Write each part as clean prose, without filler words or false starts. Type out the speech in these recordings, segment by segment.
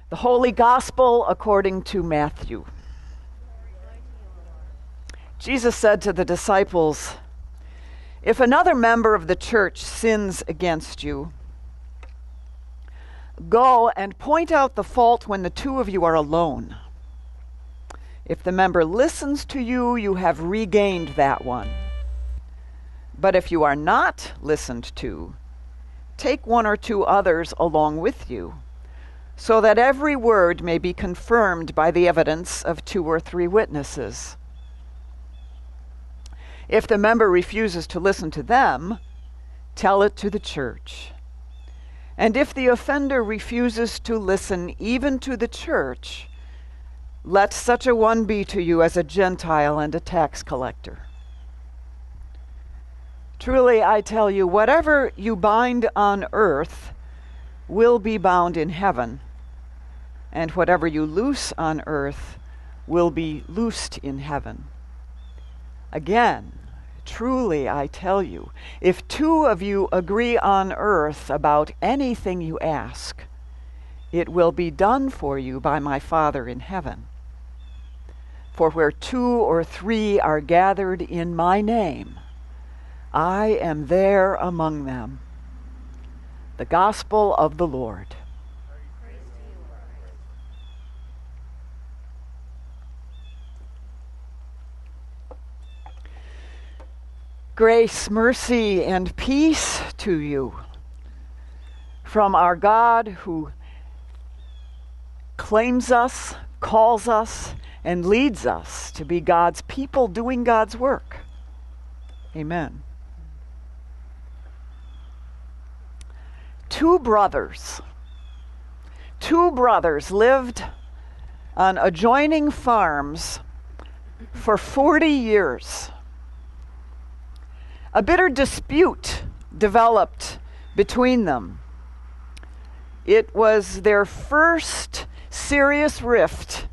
The Holy Gospel according to Matthew. Jesus said to the disciples, "If another member of the church sins against you, go and point out the fault when the two of you are alone. If the member listens to you, you have regained that one. But if you are not listened to, take one or two others along with you, so that every word may be confirmed by the evidence of 2 or 3 witnesses. If the member refuses to listen to them, tell it to the church. And if the offender refuses to listen even to the church, let such a one be to you as a Gentile and a tax collector. Truly, I tell you, whatever you bind on earth will be bound in heaven, and whatever you loose on earth will be loosed in heaven. Again, truly, I tell you, if 2 of you agree on earth about anything you ask, it will be done for you by my Father in heaven. For where 2 or 3 are gathered in my name, I am there among them." The Gospel of the Lord. Grace, mercy, and peace to you from our God who claims us, calls us, and leads us to be God's people doing God's work. Amen. 2 brothers lived on adjoining farms for 40 years. A bitter dispute developed between them. It was their first serious rift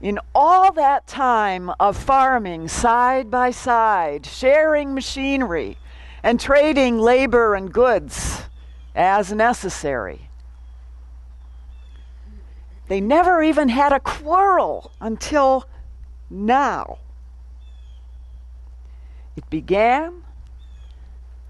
in all that time of farming side by side, sharing machinery, and trading labor and goods as necessary. They never even had a quarrel until now. It began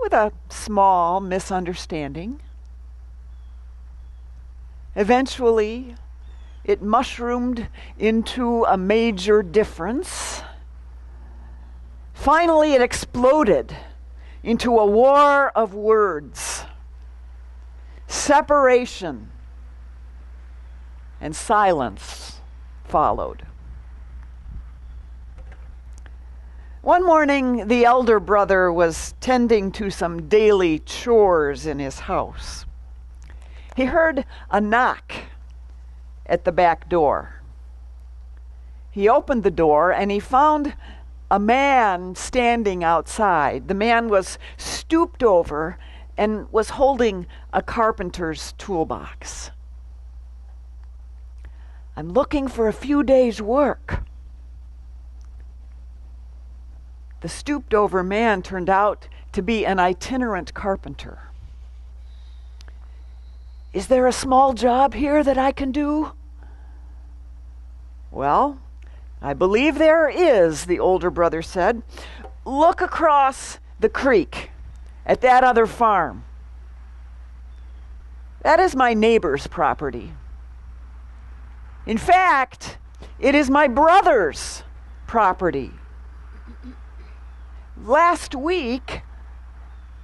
with a small misunderstanding. Eventually, it mushroomed into a major difference. Finally, it exploded into a war of words. Separation and silence followed. One morning, the elder brother was tending to some daily chores in his house. He heard a knock at the back door. He opened the door and he found a man standing outside. The man was stooped over and was holding a carpenter's toolbox. "I'm looking for a few days' work." The stooped over man turned out to be an itinerant carpenter. "Is there a small job here that I can do?" "Well, I believe there is," the older brother said. "Look across the creek at that other farm. That is my neighbor's property. In fact, it is my brother's property. Last week,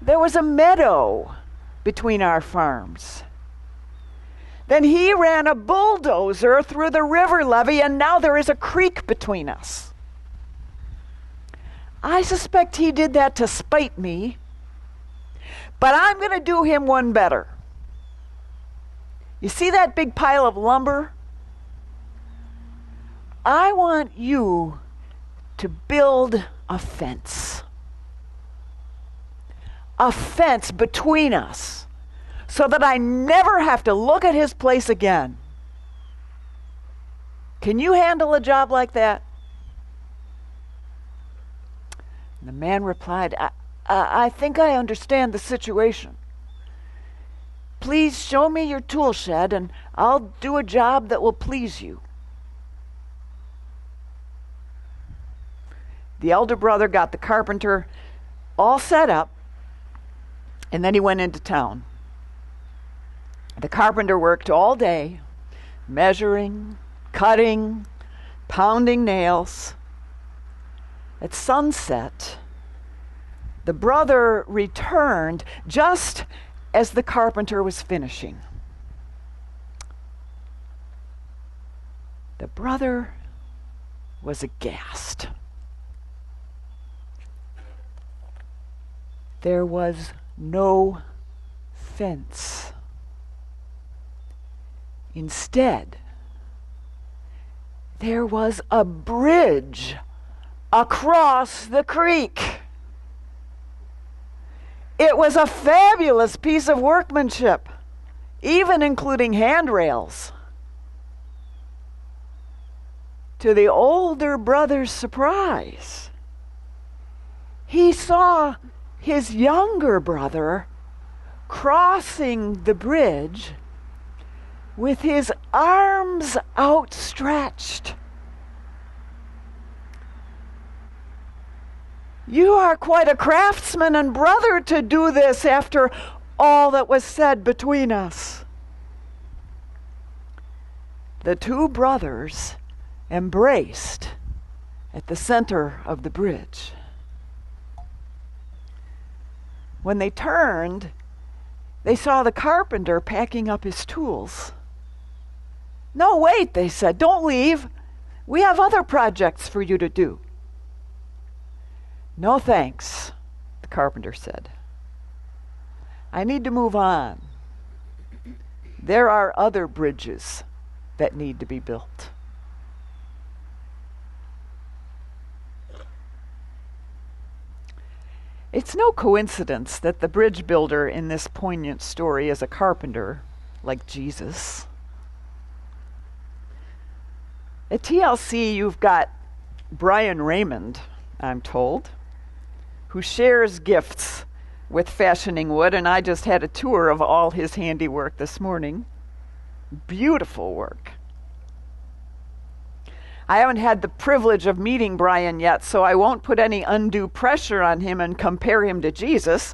there was a meadow between our farms. Then he ran a bulldozer through the river levee, and now there is a creek between us. I suspect he did that to spite me, but I'm going to do him one better. You see that big pile of lumber? I want you to build a fence. A fence between us, so that I never have to look at his place again. Can you handle a job like that?" And the man replied, I think I understand the situation. Please show me your tool shed and I'll do a job that will please you. The elder brother got the carpenter all set up, and then he went into town. The carpenter worked all day, measuring, cutting, pounding nails. At sunset, the brother returned just as the carpenter was finishing. The brother was aghast. There was no fence. Instead, there was a bridge across the creek. It was a fabulous piece of workmanship, even including handrails. To the older brother's surprise, he saw his younger brother crossing the bridge with his arms outstretched. You are quite a craftsman and brother to do this after all that was said between us. The two brothers embraced at the center of the bridge. When they turned, they saw the carpenter packing up his tools. No, wait, they said, don't leave. We have other projects for you to do. No thanks, the carpenter said. I need to move on. There are other bridges that need to be built. It's no coincidence that the bridge builder in this poignant story is a carpenter, like Jesus. At TLC, you've got Brian Raymond, I'm told, who shares gifts with fashioning wood, and I just had a tour of all his handiwork this morning. Beautiful work. I haven't had the privilege of meeting Brian yet, so I won't put any undue pressure on him and compare him to Jesus,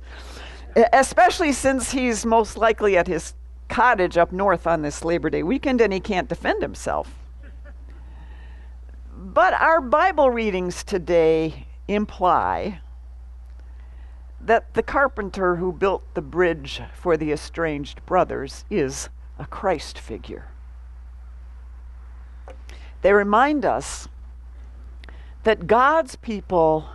especially since he's most likely at his cottage up north on this Labor Day weekend and he can't defend himself. But our Bible readings today imply that the carpenter who built the bridge for the estranged brothers is a Christ figure. They remind us that God's people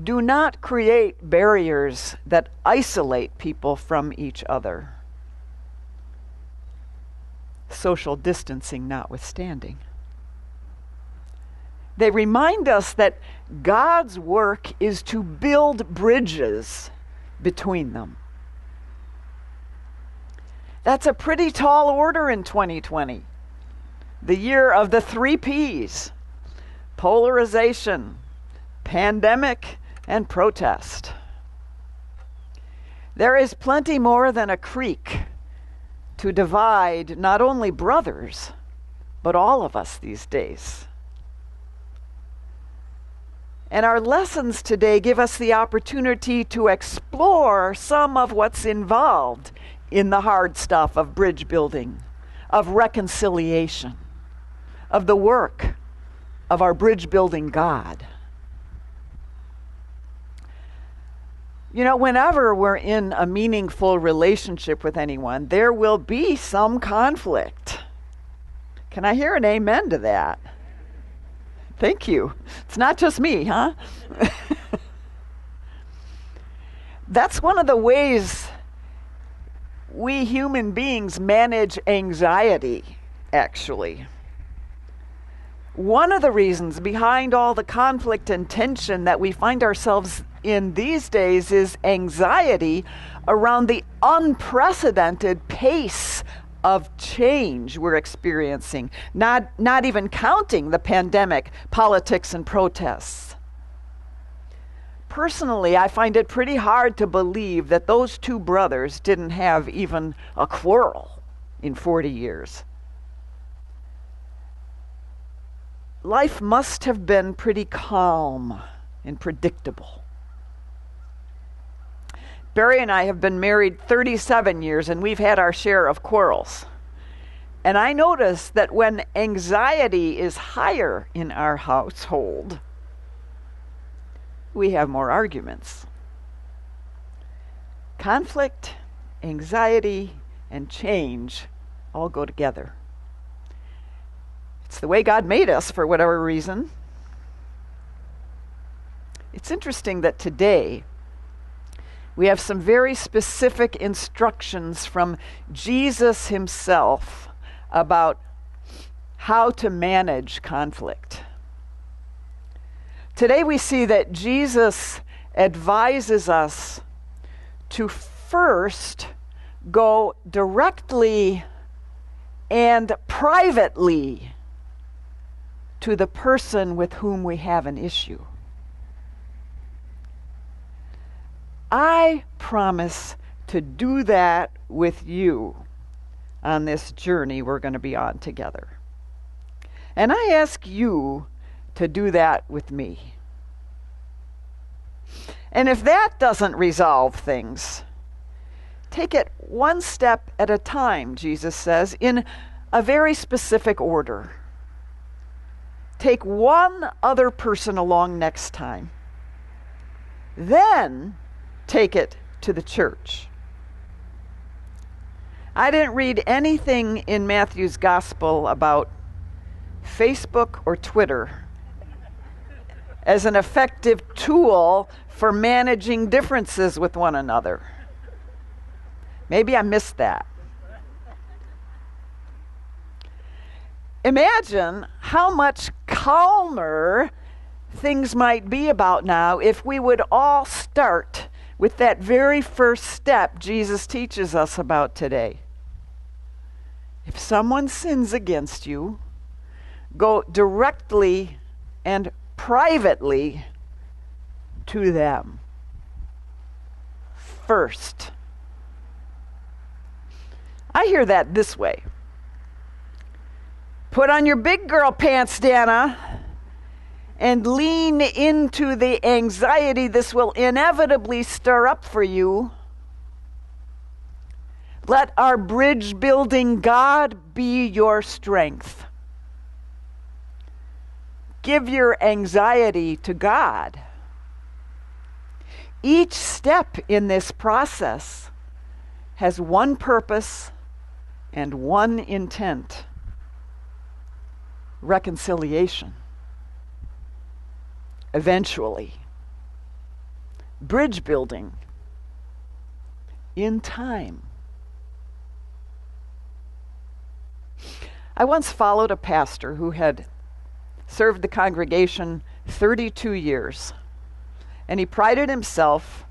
do not create barriers that isolate people from each other, social distancing notwithstanding. They remind us that God's work is to build bridges between them. That's a pretty tall order in 2020. The year of the 3 Ps: polarization, pandemic, and protest. There is plenty more than a creek to divide not only brothers, but all of us these days. And our lessons today give us the opportunity to explore some of what's involved in the hard stuff of bridge building, of reconciliation, of the work of our bridge building God. You know, whenever we're in a meaningful relationship with anyone, there will be some conflict. Can I hear an amen to that? Thank you. It's not just me, huh? That's one of the ways we human beings manage anxiety, actually. One of the reasons behind all the conflict and tension that we find ourselves in these days is anxiety around the unprecedented pace of change we're experiencing, not even counting the pandemic, politics, and protests. Personally, I find it pretty hard to believe that those two brothers didn't have even a quarrel in 40 years. Life must have been pretty calm and predictable. Barry and I have been married 37 years, and we've had our share of quarrels. And I notice that when anxiety is higher in our household, we have more arguments. Conflict, anxiety, and change all go together. It's the way God made us for whatever reason. It's interesting that today we have some very specific instructions from Jesus himself about how to manage conflict. Today we see that Jesus advises us to first go directly and privately to the person with whom we have an issue. I promise to do that with you on this journey we're going to be on together. And I ask you to do that with me. And if that doesn't resolve things, take it one step at a time, Jesus says, in a very specific order. Take one other person along next time. Then take it to the church. I didn't read anything in Matthew's gospel about Facebook or Twitter as an effective tool for managing differences with one another. Maybe I missed that. Imagine how much calmer things might be about now if we would all start with that very first step Jesus teaches us about today. If someone sins against you, go directly and privately to them first. I hear that this way. Put on your big girl pants, Dana, and lean into the anxiety this will inevitably stir up for you. Let our bridge building God be your strength. Give your anxiety to God. Each step in this process has one purpose and one intent: reconciliation. Eventually, bridge building in time. I once followed a pastor who had served the congregation 32 years, and he prided himself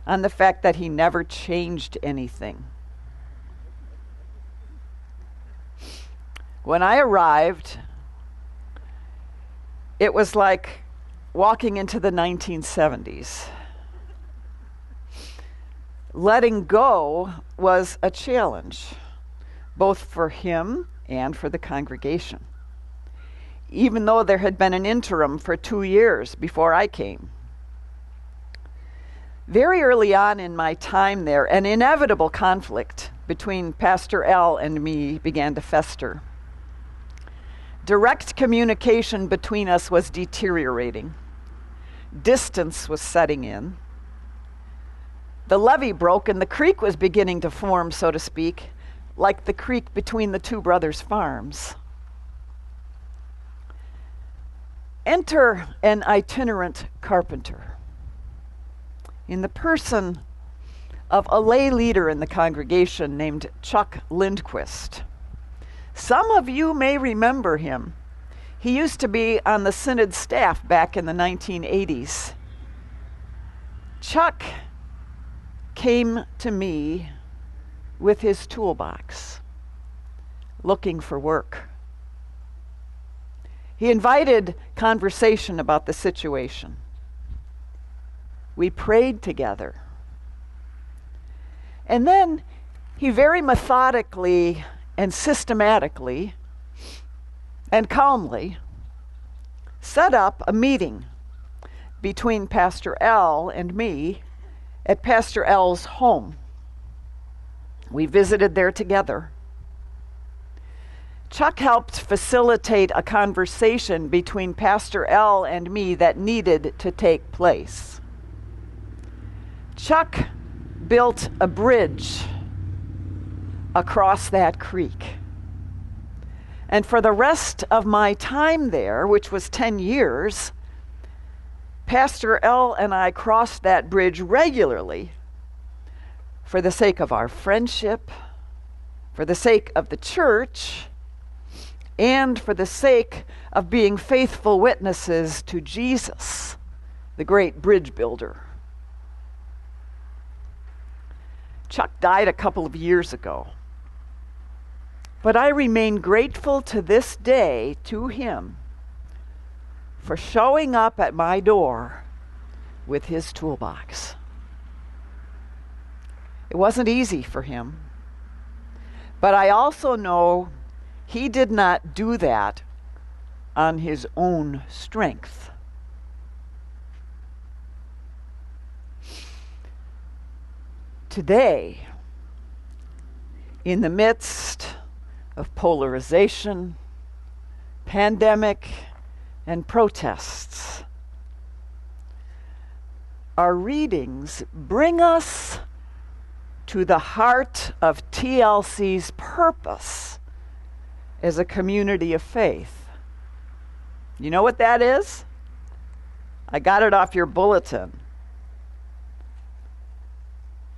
on the fact that he never changed anything. When I arrived, it was like walking into the 1970s. Letting go was a challenge, both for him and for the congregation, even though there had been an interim for 2 years before I came. Very early on in my time there, an inevitable conflict between Pastor L and me began to fester. Direct communication between us was deteriorating. Distance was setting in. The levee broke and the creek was beginning to form, so to speak, like the creek between the two brothers' farms. Enter an itinerant carpenter in the person of a lay leader in the congregation named Chuck Lindquist. Some of you may remember him. He used to be on the synod staff back in the 1980s. Chuck came to me with his toolbox, looking for work. He invited conversation about the situation. We prayed together. And then he very methodically and systematically and calmly set up a meeting between Pastor L and me at Pastor L's home. We visited there together. Chuck helped facilitate a conversation between Pastor L and me that needed to take place. Chuck built a bridge across that creek. And for the rest of my time there, which was 10 years, Pastor L and I crossed that bridge regularly for the sake of our friendship, for the sake of the church, and for the sake of being faithful witnesses to Jesus, the great bridge builder. Chuck died a couple of years ago, but I remain grateful to this day to him for showing up at my door with his toolbox. It wasn't easy for him, but I also know he did not do that on his own strength. Today, in the midst of polarization, pandemic, and protests, our readings bring us to the heart of TLC's purpose as a community of faith. You know what that is? I got it off your bulletin.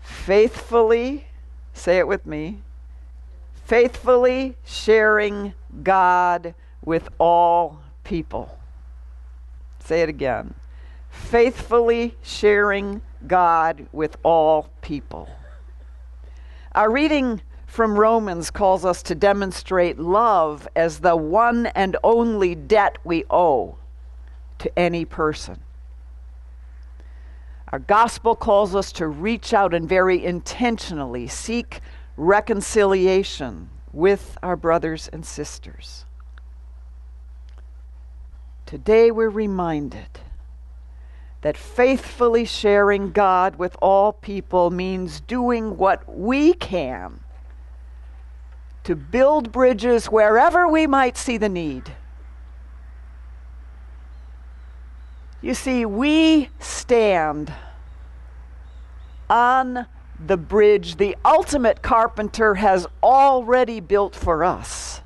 Faithfully, say it with me, faithfully sharing God with all people. Say it again. Faithfully sharing God with all people. Our reading from Romans calls us to demonstrate love as the one and only debt we owe to any person. Our gospel calls us to reach out and very intentionally seek reconciliation with our brothers and sisters. Today we're reminded that faithfully sharing God with all people means doing what we can to build bridges wherever we might see the need. You see, we stand on the bridge the ultimate carpenter has already built for us,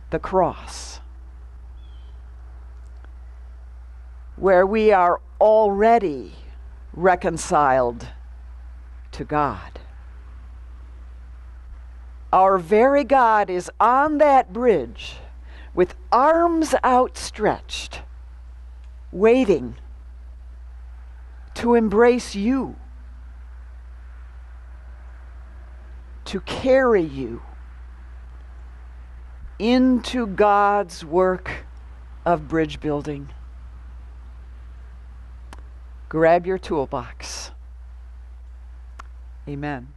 the cross, where we are already reconciled to God. Our very God is on that bridge with arms outstretched, waiting to embrace you, to carry you into God's work of bridge building. Grab your toolbox. Amen.